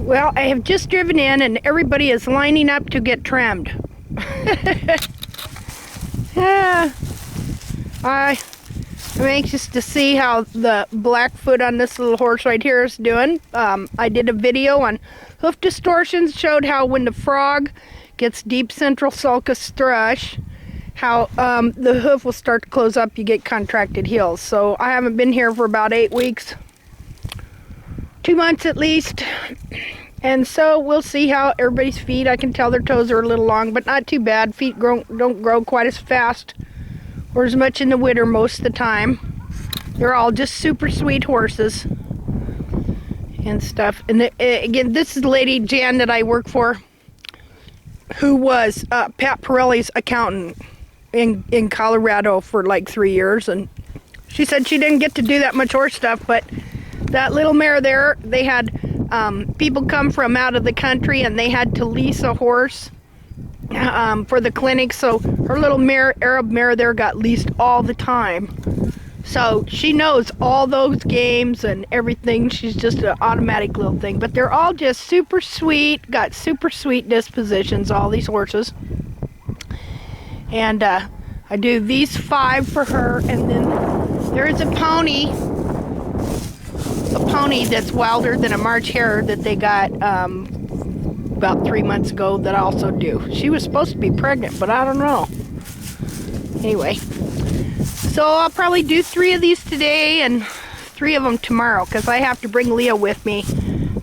Well, I have just driven in and everybody is lining up to get trimmed. Yeah, I'm anxious to see how the Blackfoot on this little horse right here is doing. I did a video on hoof distortions, showed how when the frog gets deep central sulcus thrush, how the hoof will start to close up, you get contracted heels. So I haven't been here for about 8 weeks, 2 months at least. And so we'll see how everybody's feet. I can tell their toes are a little long, but not too bad. Feet don't grow quite as fast or as much in the winter most of the time. They're all just super sweet horses and stuff. And again, this is the lady, Jan, that I work for, who was Pat Pirelli's accountant in Colorado for like 3 years. And she said she didn't get to do that much horse stuff, but that little mare there, they had people come from out of the country and they had to lease a horse for the clinic, so her little mare, Arab mare there, got leased all the time. So she knows all those games and everything. She's just an automatic little thing, but they're all just super sweet, got super sweet dispositions, all these horses. And I do these 5 for her, and then there is a pony that's wilder than a March hare that they got about 3 months ago that I also do. She was supposed to be pregnant, but I don't know. Anyway, so I'll probably do 3 of these today and 3 of them tomorrow, because I have to bring Leah with me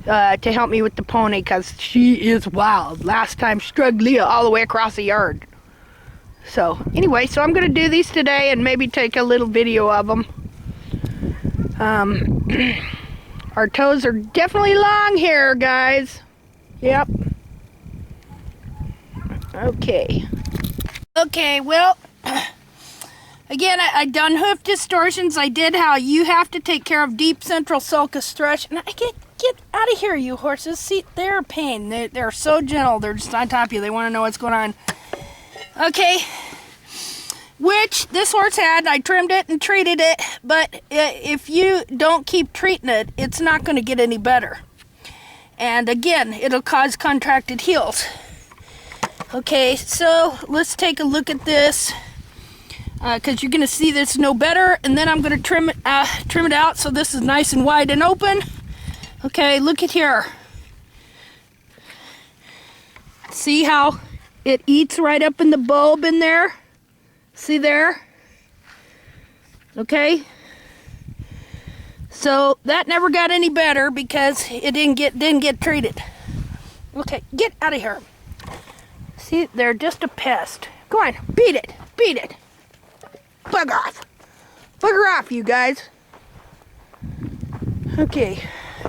to help me with the pony, because she is wild. Last time she dragged Leah all the way across the yard. So anyway, so I'm going to do these today and maybe take a little video of them. Our toes are definitely long here, guys. Yep. Okay, well, again, I done hoof distortions. I did how you have to take care of deep central sulcus thrush. And I get out of here, you horses. See, they're a pain. They're so gentle. They're just on top of you. They want to know what's going on. Okay. Which this horse had. I trimmed it and treated it, but if you don't keep treating it, it's not going to get any better. And again, it'll cause contracted heels. Okay, so let's take a look at this, because you're going to see this no better, and then I'm going to trim it out so this is nice and wide and open. Okay, look at here. See how it eats right up in the bulb in there? See there? Okay. So that never got any better because it didn't get treated. Okay, get out of here. See, they're just a pest. Go on, beat it. Bug off. Bugger off, you guys. Okay,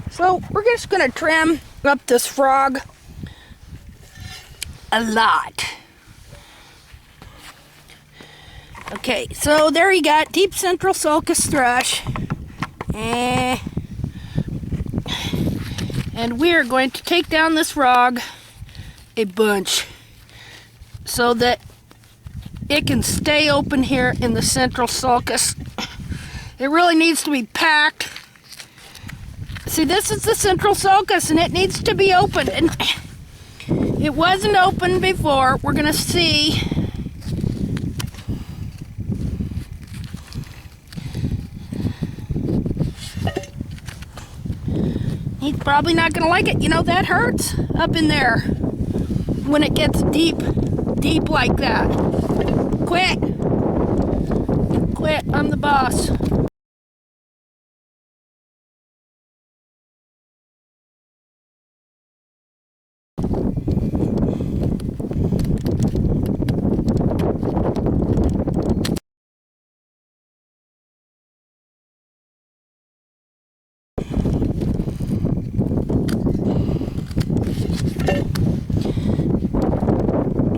so we're just gonna trim up this frog a lot. Okay, so there you got deep central sulcus thrush. And we are going to take down this frog a bunch so that it can stay open here in the central sulcus. It really needs to be packed. See, this is the central sulcus and it needs to be open. And it wasn't open before. We're going to see. He's probably not going to like it. You know, that hurts up in there when it gets deep like that. Quit. I'm the boss.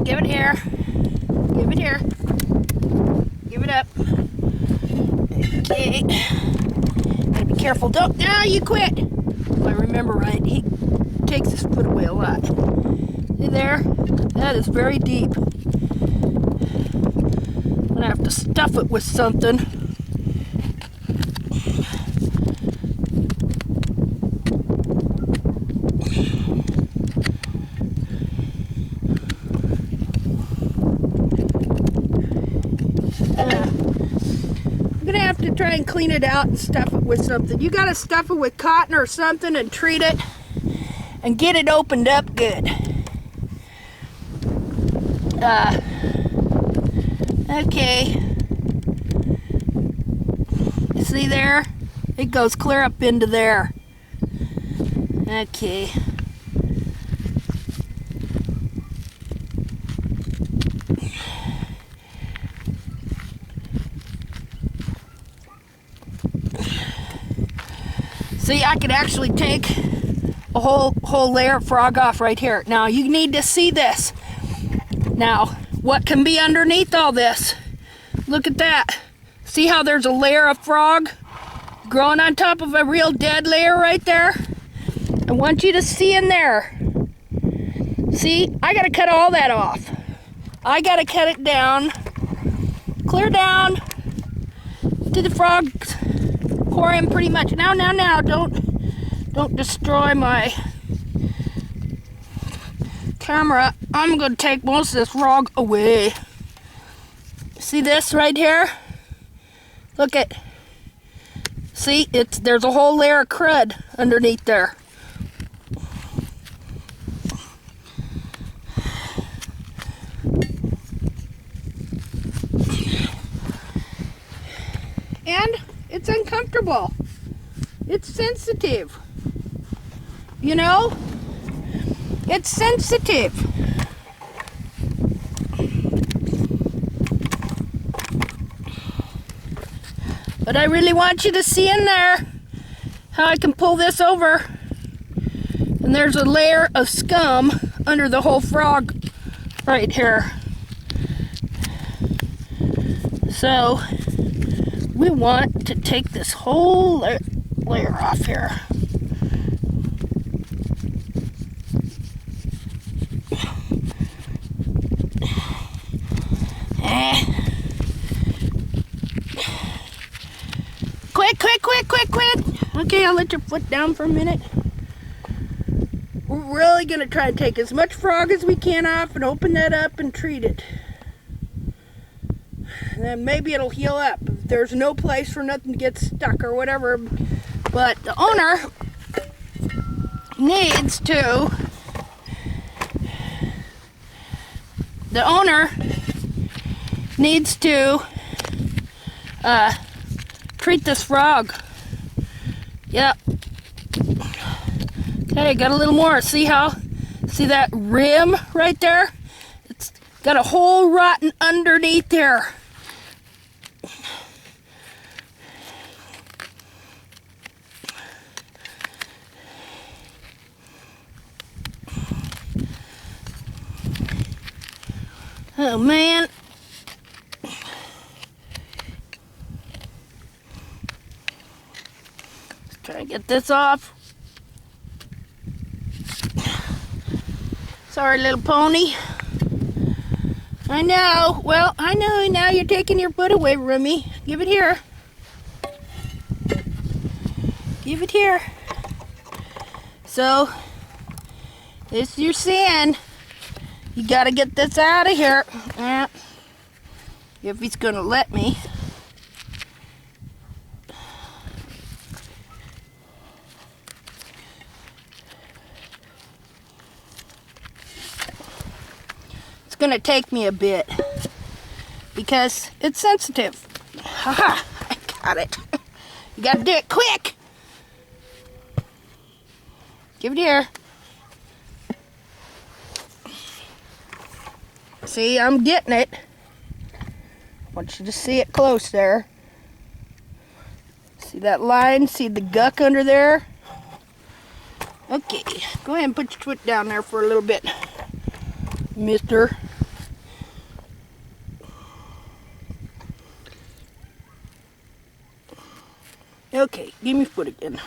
Give it here. Give it here. Give it up. Okay. Gotta be careful. Don't. Now you quit. If I remember right, he takes his foot away a lot. See there? That is very deep. I'm gonna have to stuff it with something. try and clean it out and stuff it with something. You gotta stuff it with cotton or something and treat it and get it opened up good. Okay. You see there? It goes clear up into there. Okay. See, I could actually take a whole layer of frog off right here. Now, you need to see this. Now, what can be underneath all this? Look at that. See how there's a layer of frog growing on top of a real dead layer right there? I want you to see in there. See, I gotta cut all that off. I gotta cut it down, clear down to the frogs. Pour in pretty much. Now, don't destroy my camera. I'm gonna take most of this frog away. See this right here? Look at. See, there's a whole layer of crud underneath there. And it's uncomfortable. It's sensitive. You know? It's sensitive. But I really want you to see in there how I can pull this over. And there's a layer of scum under the whole frog right here. So we want to take this whole layer off here. Quick. Okay, I'll let your foot down for a minute. We're really going to try and take as much frog as we can off and open that up and treat it. And then maybe it'll heal up. There's no place for nothing to get stuck or whatever. But the owner needs to treat this frog. Yep. Okay, got a little more. See that rim right there? It's got a hole rotten underneath there. Oh man. Let's try and get this off. Sorry, little pony. I know. Well, I know now you're taking your foot away from me. Give it here. Give it here. So, this you're seeing. You gotta get this out of here. If he's gonna let me. It's gonna take me a bit because it's sensitive. Haha, I got it. You gotta do it quick. Give it here. See, I'm getting it. I want you to see it close there. See that line? See the guck under there? Okay, go ahead and put your foot down there for a little bit, mister. Okay, give me your foot again.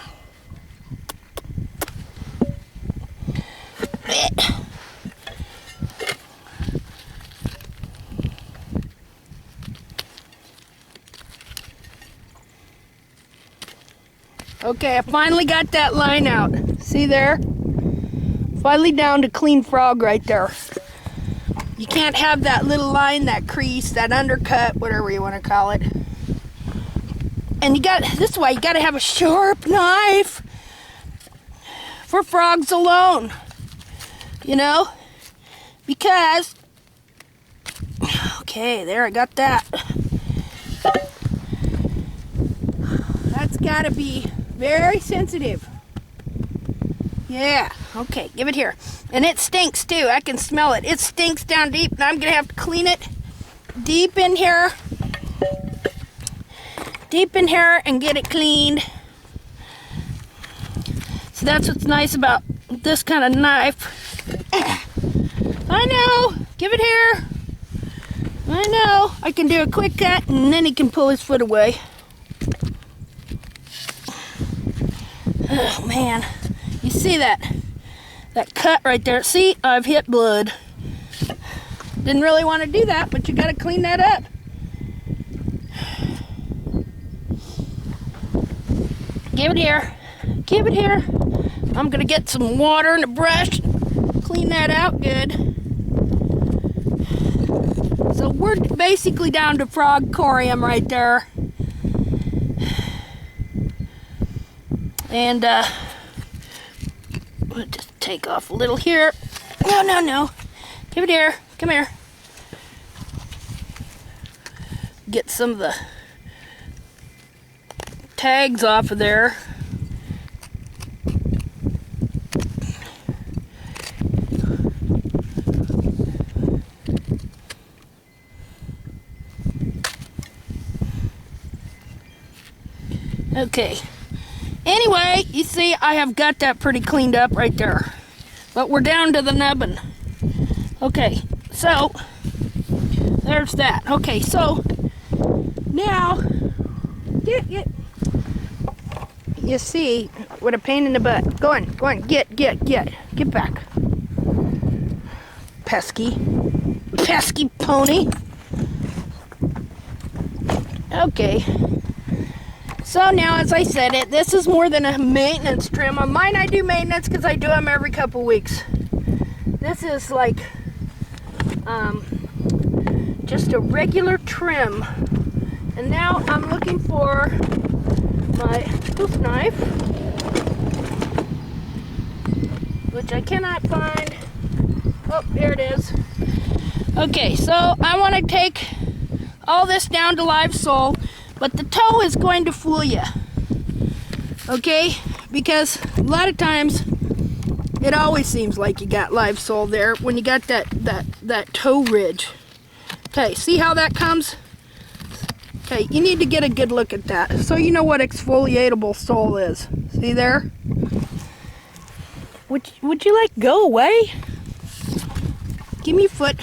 Okay, I finally got that line out. See there? Finally down to clean frog right there. You can't have that little line, that crease, that undercut, whatever you want to call it. And this is why you gotta have a sharp knife for frogs alone. You know? Because, okay, there, I got that. That's gotta be very sensitive. Yeah, okay, give it here. And it stinks too, I can smell it. It stinks down deep, and I'm gonna have to clean it deep in here. Deep in here and get it cleaned. So that's what's nice about this kind of knife. I know, give it here. I know, I can do a quick cut and then he can pull his foot away. Oh man, you see that cut right there? See, I've hit blood. Didn't really want to do that, but you gotta clean that up. Give it here, give it here. I'm gonna get some water and a brush, clean that out good. So we're basically down to frog corium right there. And we'll just take off a little here. No, no, no. Give it here. Come here. Get some of the tags off of there. Okay. Anyway, you see, I have got that pretty cleaned up right there. But we're down to the nubbin. Okay, so there's that. Okay, so now get. You see, what a pain in the butt. Go on, get back. Pesky pony. Okay. So now, as I said this is more than a maintenance trim. On mine I do maintenance because I do them every couple weeks. This is like just a regular trim. And now I'm looking for my hoof knife, which I cannot find. Oh, here it is. Okay, so I want to take all this down to live sole. But the toe is going to fool you, okay? Because a lot of times, it always seems like you got live sole there when you got that toe ridge. Okay, see how that comes? Okay, you need to get a good look at that so you know what exfoliatable sole is. See there? Would you like go away? Give me your foot.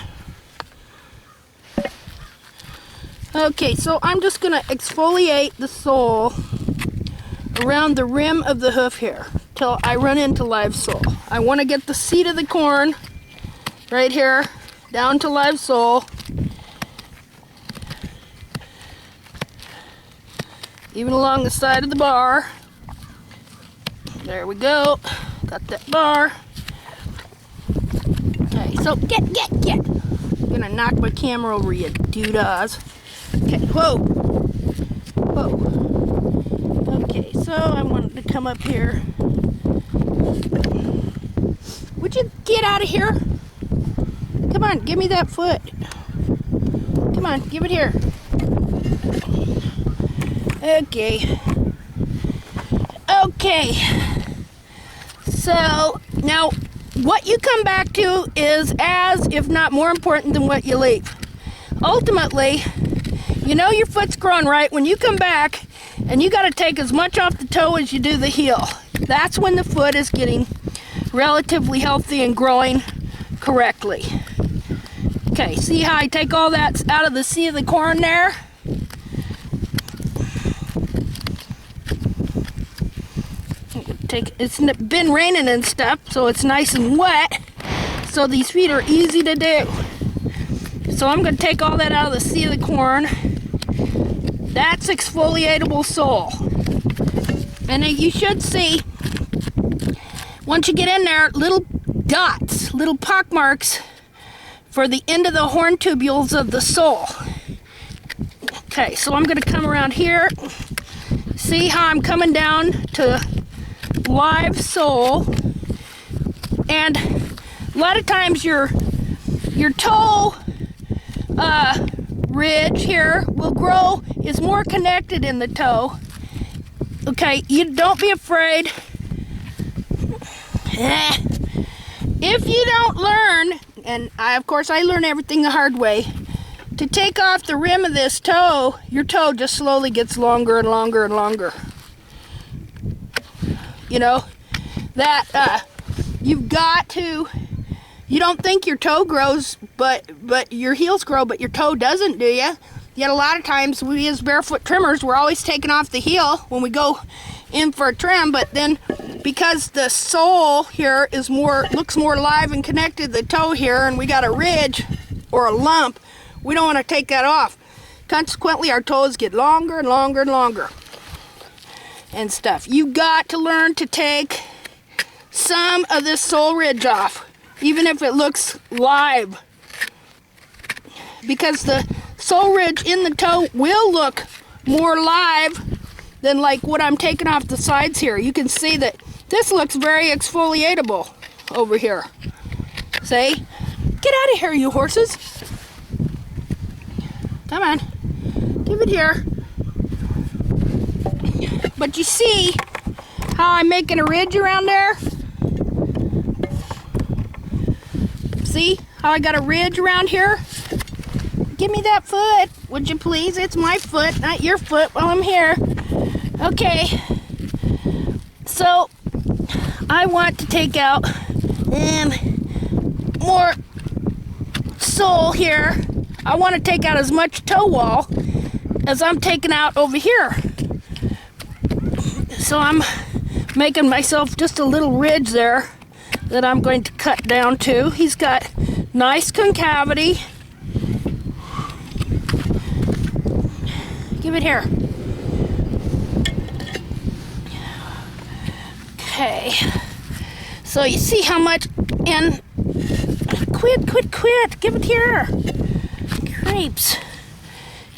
Okay, so I'm just going to exfoliate the sole around the rim of the hoof here till I run into live sole. I want to get the seat of the corn right here down to live sole. Even along the side of the bar. There we go. Got that bar. Okay, so get. I'm going to knock my camera over, you doodads. Okay, whoa. Okay, so I wanted to come up here. Would you get out of here? Come on, give me that foot. Come on, give it here. Okay. Okay. So, now, what you come back to is as, if not more important than what you leave. Ultimately, you know your foot's growing right when you come back, and you got to take as much off the toe as you do the heel. That's when the foot is getting relatively healthy and growing correctly. Okay, see how I take all that out of the seat of the corn there? It's been raining and stuff, so it's nice and wet, so these feet are easy to do. So I'm going to take all that out of the seat of the corn. That's exfoliatable sole. And you should see, once you get in there, little dots, little pock marks for the end of the horn tubules of the sole. Okay, so I'm going to come around here See how I'm coming down to live sole, and a lot of times your toe ridge here will grow, is more connected in the toe. Okay, you don't be afraid. If you don't learn, and of course I learn everything the hard way, to take off the rim of this toe, your toe just slowly gets longer and longer and longer. You know, that you've got to, you don't think your toe grows, but your heels grow, but your toe doesn't, do you? Yet a lot of times we as barefoot trimmers, we're always taking off the heel when we go in for a trim, but then because the sole here is looks more live and connected to the toe here, and we got a ridge or a lump, we don't want to take that off. Consequently, our toes get longer and longer and longer and stuff. You've got to learn to take some of this sole ridge off, even if it looks live, because the sole ridge in the toe will look more live than like what I'm taking off the sides here. You can see that this looks very exfoliatable over here. See? Get out of here, you horses. Come on. Give it here. But you see how I'm making a ridge around there? See how I got a ridge around here? Give me that foot, would you please? It's my foot, not your foot while I'm here. Okay, so I want to take out more sole here. I want to take out as much toe wall as I'm taking out over here. So I'm making myself just a little ridge there that I'm going to cut down to. He's got nice concavity. Give it here. Okay, so you see how much, and quit, give it here. Creeps.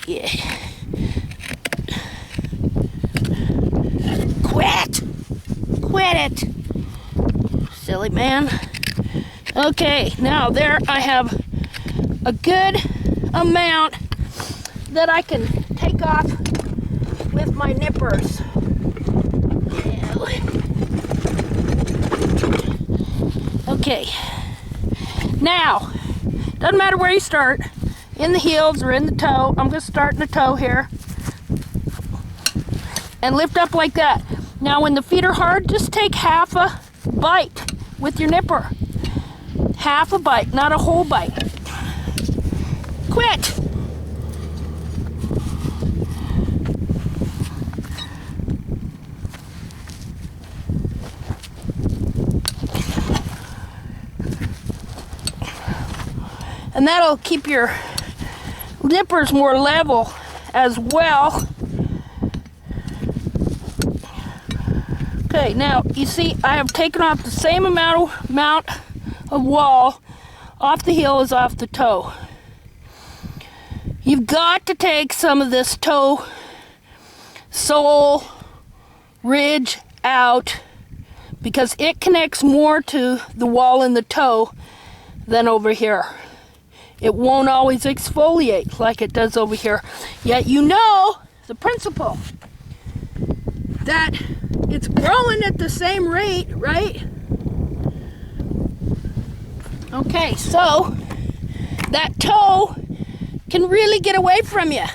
Yeah. Quit it. Silly man. Okay, now there I have a good amount that I can take off with my nippers. Okay, now, doesn't matter where you start, in the heels or in the toe. I'm going to start in the toe here and lift up like that. Now when the feet are hard, just take half a bite with your nipper. Half a bite, not a whole bite. Quit! And that'll keep your nippers more level as well. Okay, now you see I have taken off the same amount of wall off the heel as off the toe. You've got to take some of this toe sole ridge out because it connects more to the wall in the toe than over here. It won't always exfoliate like it does over here. Yet you know the principle that it's growing at the same rate, right? Okay, so that toe can really get away from you.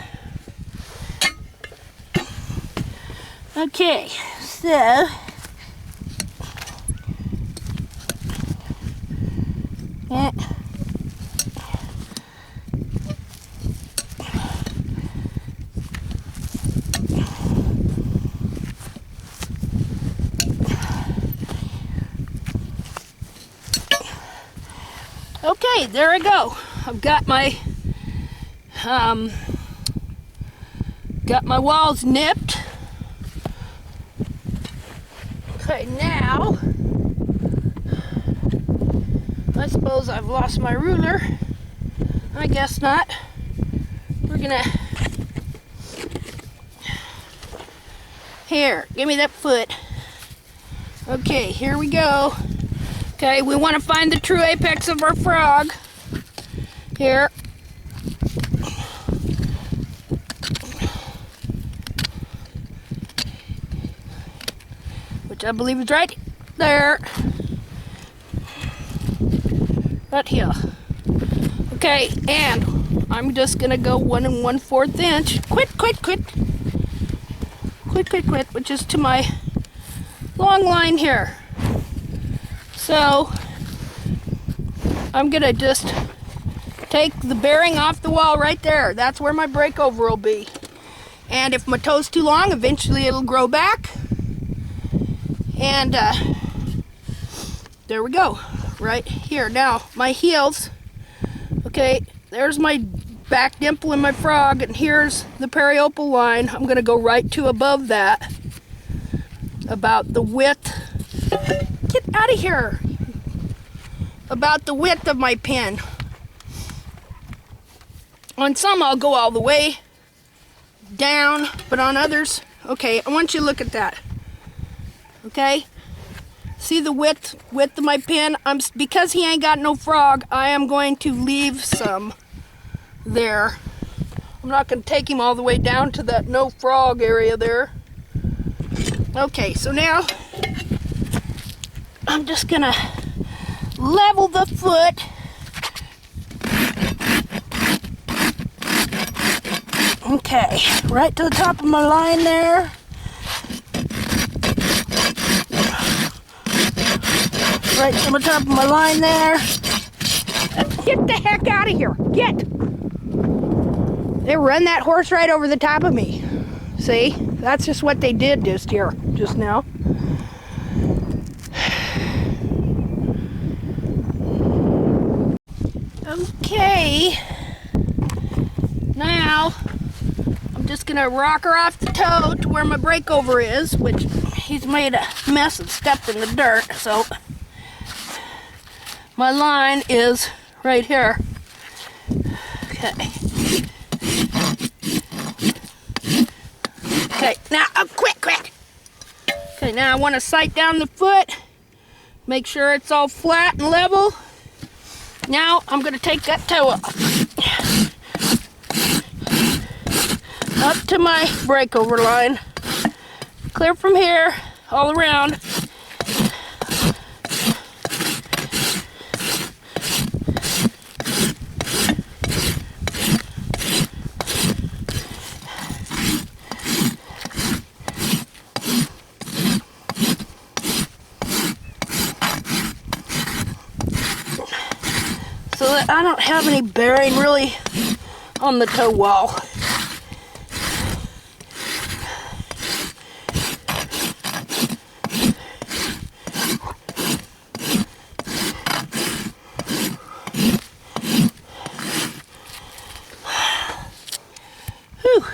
Okay, so okay, there I go. I've got my walls nipped. Okay, now I suppose I've lost my ruler. I guess not. We're gonna Here, give me that foot. Okay, here we go. Okay, we want to find the true apex of our frog. Here. Which I believe is right there. Right here. Okay, and I'm just gonna go 1 1/4 inch. Quit, which is to my long line here. So I'm gonna just take the bearing off the wall right there. That's where my breakover will be. And if my toe's too long, eventually it'll grow back. And there we go, right here. Now my heels, okay, there's my back dimple in my frog, and here's the periopal line. I'm gonna go right to above that, about the width, get out of here, about the width of my pin. On some I'll go all the way down, but on others, okay, I want you to look at that. Okay, see the width of my pin? Because he ain't got no frog, I am going to leave some there. I'm not going to take him all the way down to that no frog area there. Okay, so now I'm just going to level the foot. Okay, right to the top of my line there. Right to the top of my line there. Get the heck out of here. Get. They run that horse right over the top of me. See? That's just what they did just now. Okay. Now, I'm just going to rock her off the toe to where my breakover is, which he's made a mess and stepped in the dirt, so my line is right here. Okay. Okay, now, quit. Okay, now I want to sight down the foot, make sure it's all flat and level. Now, I'm going to take that toe off. Up to my breakover line. Clear from here, all around. So that I don't have any bearing really on the toe wall. Whew.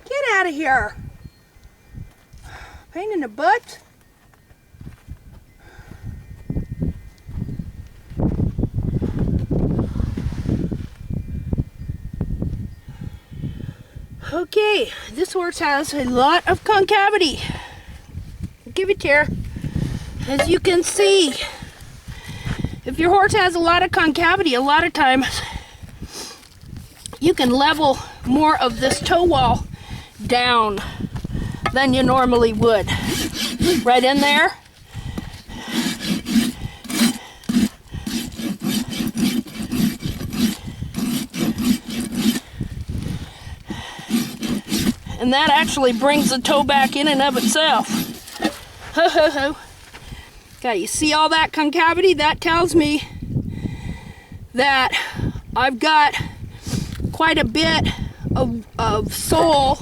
Get out of here. Pain in the butt. Okay, this horse has a lot of concavity. I'll give it here. As you can see, if your horse has a lot of concavity, a lot of times you can level more of this toe wall down than you normally would. Right in there. And that actually brings the toe back in and of itself. Ho, ho, ho. Okay, you see all that concavity? That tells me that I've got quite a bit of sole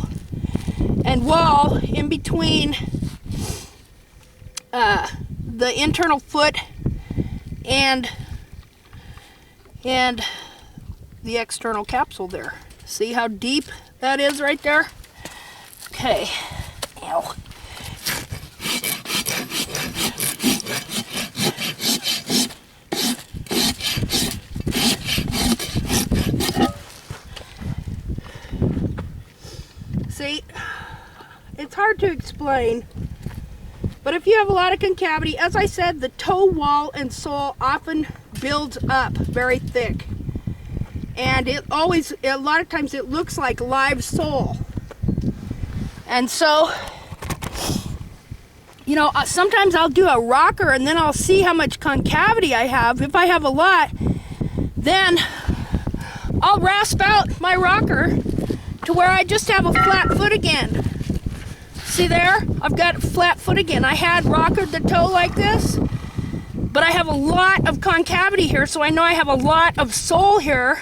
and wall in between the internal foot and the external capsule there. See how deep that is right there? Okay. Ow. to explain. But if you have a lot of concavity, as I said, the toe wall and sole often builds up very thick. And it always, a lot of times it looks like live sole. And so, you know, sometimes I'll do a rocker and then I'll see how much concavity I have. If I have a lot, then I'll rasp out my rocker to where I just have a flat foot again. See there? I've got a flat foot again. I had rockered the toe like this, but I have a lot of concavity here, so I know I have a lot of sole here.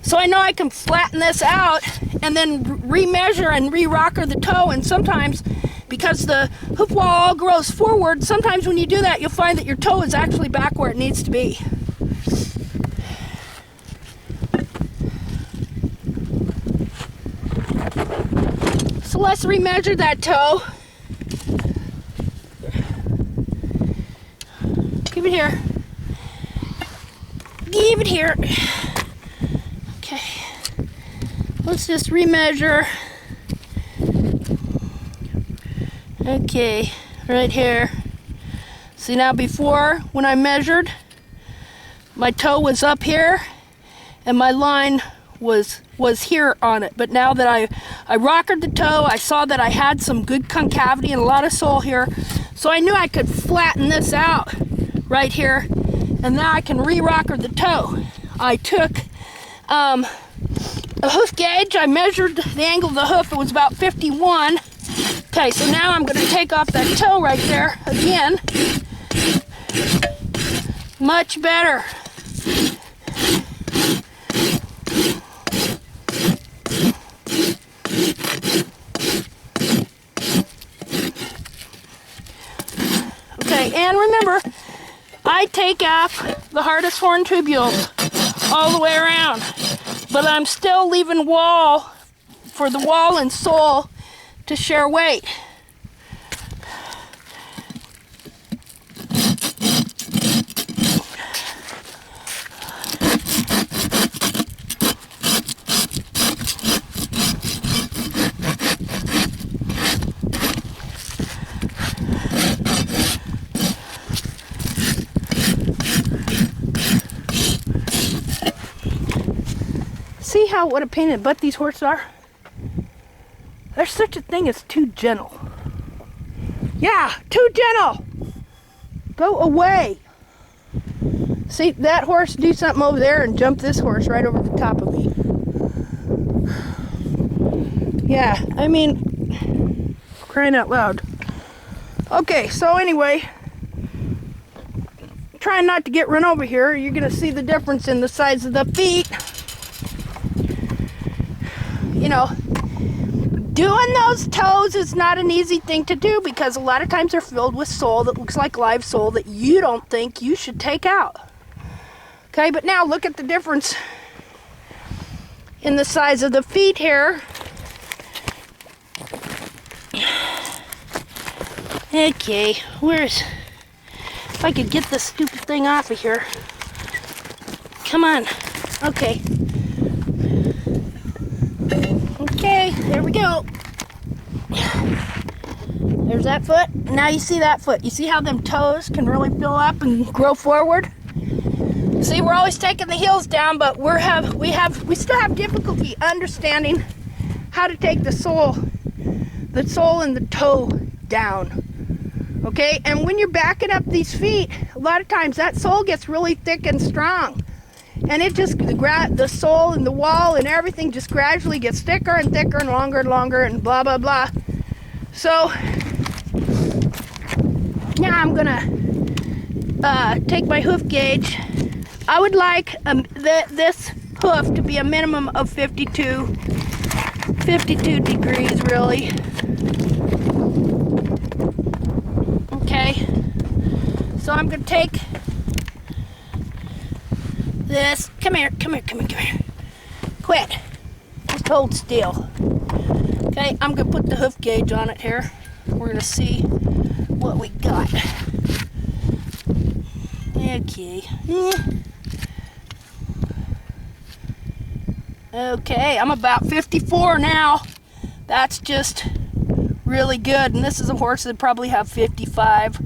So I know I can flatten this out and then remeasure and re-rocker the toe. And sometimes, because the hoof wall all grows forward, sometimes when you do that, you'll find that your toe is actually back where it needs to be. So let's remeasure that toe. Give it here. Give it here. Okay. Let's just remeasure. Okay, right here. See now, before when I measured, my toe was up here and my line was here on it. But now that I rockered the toe, I saw that I had some good concavity and a lot of sole here. So I knew I could flatten this out right here. And now I can re-rocker the toe. I took a hoof gauge. I measured the angle of the hoof. It was about 51. Okay, so now I'm going to take off that toe right there again. Much better. Okay, and remember, I take off the hardest horn tubules all the way around, but I'm still leaving wall for the wall and sole to share weight. See how what a pain in the butt these horses are? There's such a thing as too gentle. Yeah, too gentle. Go away. See that horse do something over there and jump this horse right over the top of me. Yeah, I mean, crying out loud. Okay, so anyway, trying not to get run over here. You're gonna see the difference in the size of the feet. You know, doing those toes is not an easy thing to do because a lot of times they're filled with sole that looks like live sole that you don't think you should take out. Okay, but now look at the difference in the size of the feet here. Okay, if I could get this stupid thing off of here. Come on. Okay. Okay, there we go. There's that foot. Now you see that foot. You see how them toes can really fill up and grow forward? See, we're always taking the heels down, but we still have difficulty understanding how to take the sole and the toe down. Okay, and when you're backing up these feet, a lot of times that sole gets really thick and strong. And it just, the sole and the wall and everything just gradually gets thicker and thicker and longer and blah, blah, blah. So, now I'm gonna take my hoof gauge. I would like this hoof to be a minimum of 52 degrees, really. Okay, so I'm gonna take this. Come here. Quit. Just hold still. Okay, I'm gonna put the hoof gauge on it here. We're gonna see what we got. Okay. Okay, I'm about 54 now. That's just really good. And this is a horse that probably have 55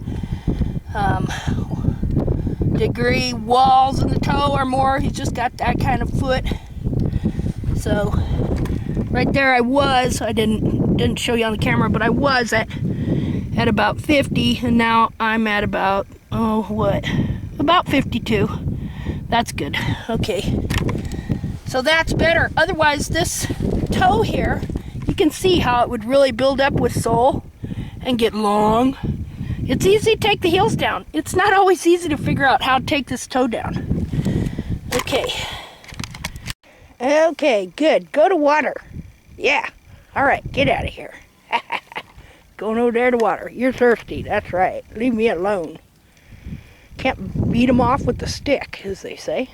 degree walls in the toe or more. He's just got that kind of foot. So right there I didn't show you on the camera, but I was at about 50, and now I'm at about about 52. That's good. Okay, so that's better. Otherwise, this toe here, you can see how it would really build up with sole and get long. It's easy to take the heels down. It's not always easy to figure out how to take this toe down. Okay, good. Go to water. Yeah. All right, get out of here. Going over there to water. You're thirsty. That's right. Leave me alone. Can't beat them off with the stick, as they say.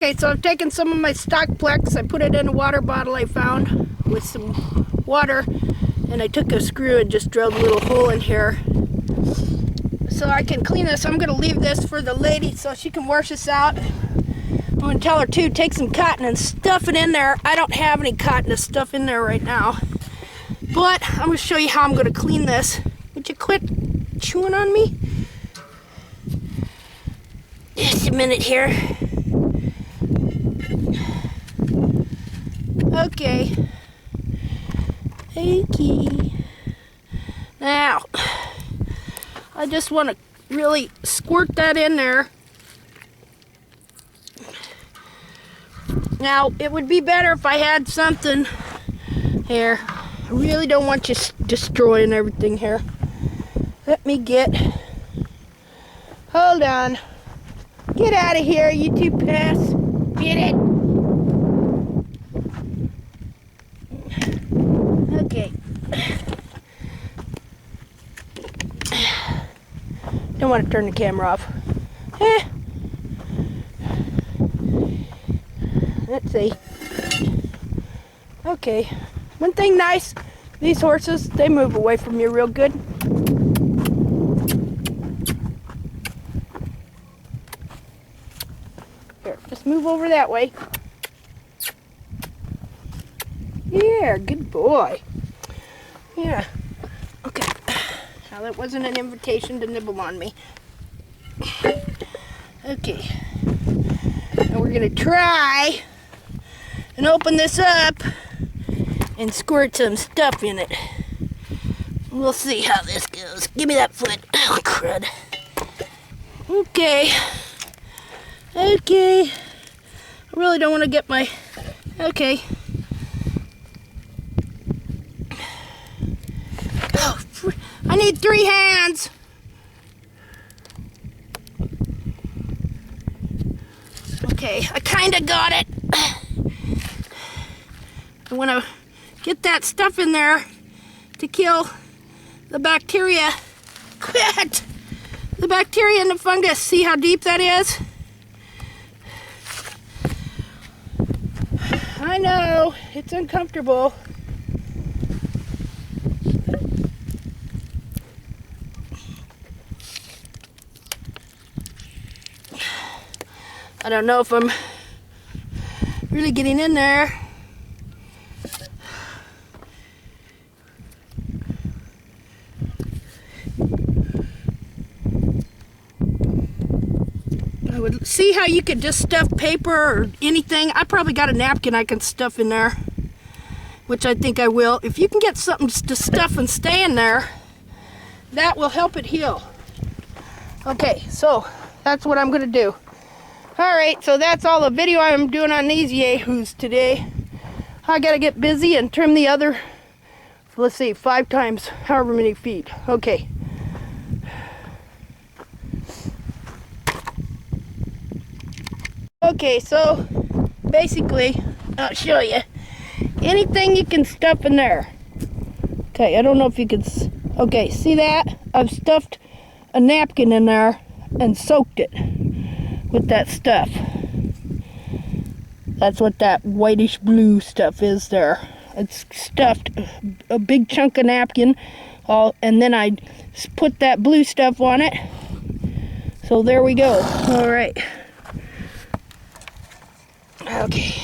Okay, so I've taken some of my stock Plex. I put it in a water bottle I found with some water, and I took a screw and just drilled a little hole in here so I can clean this. I'm going to leave this for the lady so she can wash this out. I'm going to tell her too, take some cotton and stuff it in there. I don't have any cotton to stuff in there right now, but I'm going to show you how I'm going to clean this. Would you quit chewing on me? Just a minute here. Okay. Now, I just want to really squirt that in there. Now, it would be better if I had something here. I really don't want you destroying everything here. Let me hold on. Get out of here, you two pests. Get it. Okay. Don't want to turn the camera off. Let's see. Okay. One thing nice, these horses, they move away from you real good. Here, just move over that way. Yeah, good boy. Yeah. Okay. Now that wasn't an invitation to nibble on me. Okay. Now we're gonna try and open this up and squirt some stuff in it. We'll see how this goes. Give me that foot. Oh, crud. Okay. Okay. I really don't want to get my... Okay. Oh, I need 3 hands. Okay, I kind of got it. I want to get that stuff in there to kill the bacteria. Quit! The bacteria and the fungus. See how deep that is? I know, it's uncomfortable. I don't know if I'm really getting in there. I would see how you could just stuff paper or anything. I probably got a napkin I can stuff in there, which I think I will. If you can get something to stuff and stay in there, that will help it heal. Okay, so that's what I'm gonna do. Alright, so that's all the video I'm doing on these yahoos today. I gotta get busy and trim the other, let's see, 5 times however many feet. Okay. Okay, so basically, I'll show you. Anything you can stuff in there. Okay, I don't know if you can, okay, see that? I've stuffed a napkin in there and soaked it with that stuff. That's what that whitish blue stuff is there. It's stuffed a big chunk of napkin, and then I put that blue stuff on it. So there we go. All right. Okay.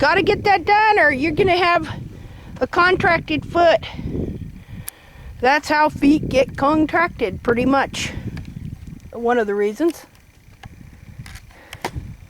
Got to get that done or you're going to have a contracted foot. That's how feet get contracted, pretty much. One of the reasons.